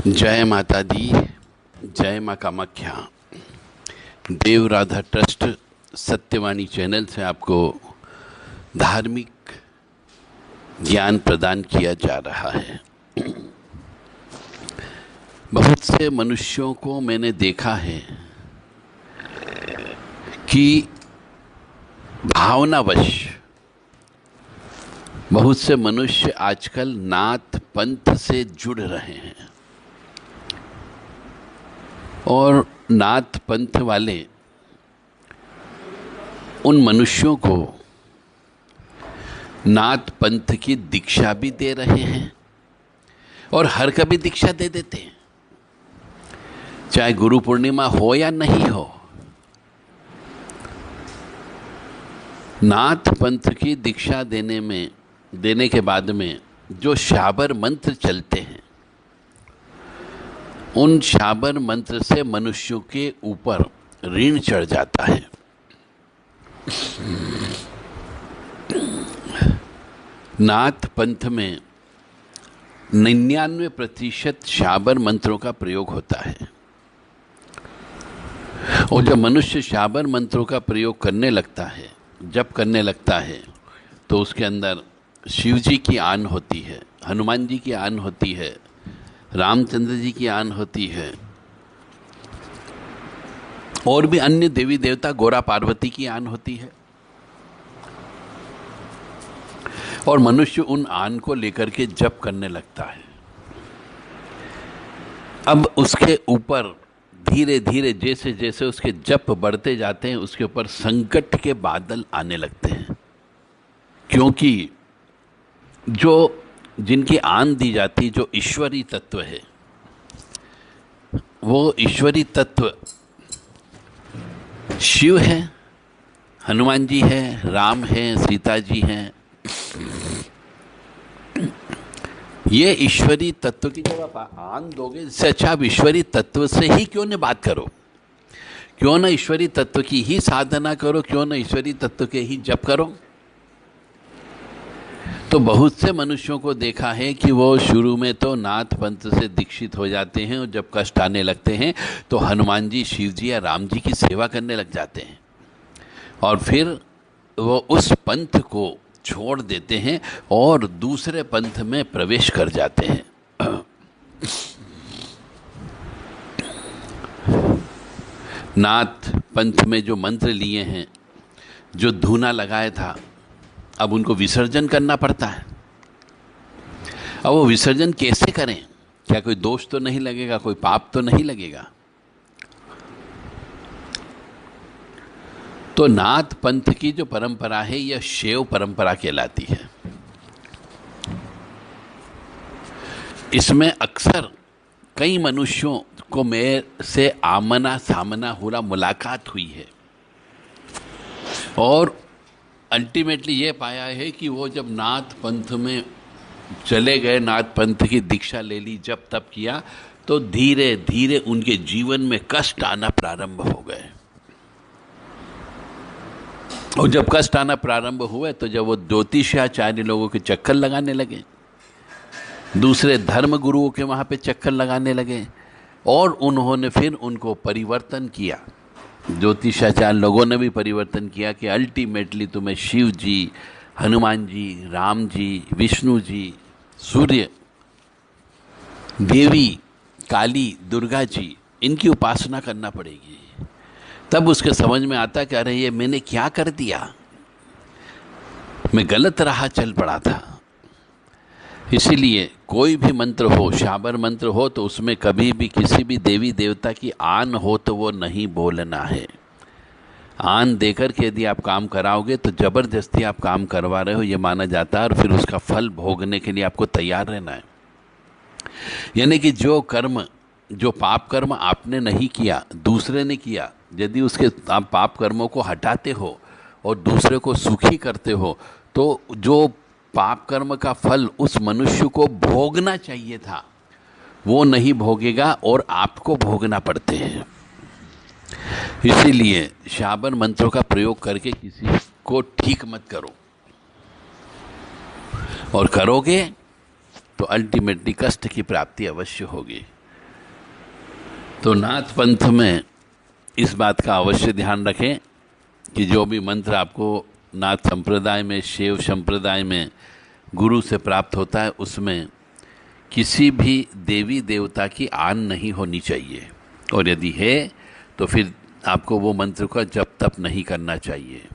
जय माता दी। जय माँ कामाख्या। देव राधा ट्रस्ट सत्यवाणी चैनल से आपको धार्मिक ज्ञान प्रदान किया जा रहा है। बहुत से मनुष्यों को मैंने देखा है कि भावनावश बहुत से मनुष्य आजकल नाथ पंथ से जुड़ रहे हैं और नाथ पंथ वाले उन मनुष्यों को नाथ पंथ की दीक्षा भी दे रहे हैं और हर कभी दीक्षा दे देते हैं, चाहे गुरु पूर्णिमा हो या नहीं हो। नाथ पंथ की दीक्षा देने के बाद में जो शाबर मंत्र चलते हैं, उन शाबर मंत्र से मनुष्यों के ऊपर ऋण चढ़ जाता है। नाथ पंथ में 99% शाबर मंत्रों का प्रयोग होता है और जब मनुष्य शाबर मंत्रों का प्रयोग करने लगता है, जप करने लगता है, तो उसके अंदर शिव जी की आन होती है, हनुमान जी की आन होती है, रामचंद्र जी की आन होती है और भी अन्य देवी देवता गौरा पार्वती की आन होती है और मनुष्य उन आन को लेकर के जप करने लगता है। अब उसके ऊपर धीरे धीरे जैसे जैसे उसके जप बढ़ते जाते हैं, उसके ऊपर संकट के बादल आने लगते हैं, क्योंकि जो जिनकी आन दी जाती, जो ईश्वरी तत्व है, वो ईश्वरी तत्व शिव है, हनुमान जी है, राम है, सीता जी हैं। ये ईश्वरी तत्व की जब आप आन दोगे, इससे अच्छा आप ईश्वरी तत्व से ही क्यों न बात करो, क्यों ना ईश्वरी तत्व की ही साधना करो, क्यों ना ईश्वरी तत्व के ही जप करो। तो बहुत से मनुष्यों को देखा है कि वो शुरू में तो नाथ पंथ से दीक्षित हो जाते हैं और जब कष्ट आने लगते हैं तो हनुमान जी, शिव जी या राम जी की सेवा करने लग जाते हैं और फिर वो उस पंथ को छोड़ देते हैं और दूसरे पंथ में प्रवेश कर जाते हैं। नाथ पंथ में जो मंत्र लिए हैं, जो धूना लगाया था, अब उनको विसर्जन करना पड़ता है। अब वो विसर्जन कैसे करें? क्या कोई दोष तो नहीं लगेगा, कोई पाप तो नहीं लगेगा? तो नाथ पंथ की जो परंपरा है, यह शैव परंपरा कहलाती है। इसमें अक्सर कई मनुष्यों को मेरे से आमना सामना हुआ मुलाकात हुई है और अल्टीमेटली ये पाया है कि वो जब नाथ पंथ में चले गए, नाथ पंथ की दीक्षा ले ली, जब तप किया, तो धीरे धीरे उनके जीवन में कष्ट आना प्रारंभ हो गए। और जब कष्ट आना प्रारंभ हुए तो जब वो ज्योतिषाचार्य लोगों के चक्कर लगाने लगे, दूसरे धर्म गुरुओं के वहाँ पे चक्कर लगाने लगे और उन्होंने फिर उनको परिवर्तन किया। ज्योतिषाचार्य लोगों ने भी परिवर्तन किया कि अल्टीमेटली तुम्हें शिव जी, हनुमान जी, राम जी, विष्णु जी, सूर्य, देवी काली, दुर्गा जी, इनकी उपासना करना पड़ेगी। तब उसके समझ में आता कि अरे ये मैंने क्या कर दिया, मैं गलत राह चल पड़ा था। इसीलिए कोई भी मंत्र हो, शाबर मंत्र हो, तो उसमें कभी भी किसी भी देवी देवता की आन हो तो वो नहीं बोलना है। आन देकर के यदि आप काम कराओगे तो जबरदस्ती आप काम करवा रहे हो ये माना जाता है और फिर उसका फल भोगने के लिए आपको तैयार रहना है। यानी कि जो कर्म, जो पाप कर्म आपने नहीं किया, दूसरे ने किया, यदि उसके आप पाप कर्मों को हटाते हो और दूसरे को सुखी करते हो, तो जो पाप कर्म का फल उस मनुष्य को भोगना चाहिए था वो नहीं भोगेगा और आपको भोगना पड़ते हैं। इसीलिए शाबर मंत्रों का प्रयोग करके किसी को ठीक मत करो, और करोगे तो अल्टीमेटली कष्ट की प्राप्ति अवश्य होगी। तो नाथ पंथ में इस बात का अवश्य ध्यान रखें कि जो भी मंत्र आपको नाथ संप्रदाय में, शैव संप्रदाय में गुरु से प्राप्त होता है, उसमें किसी भी देवी देवता की आन नहीं होनी चाहिए, और यदि है तो फिर आपको वो मंत्र का जप तप नहीं करना चाहिए।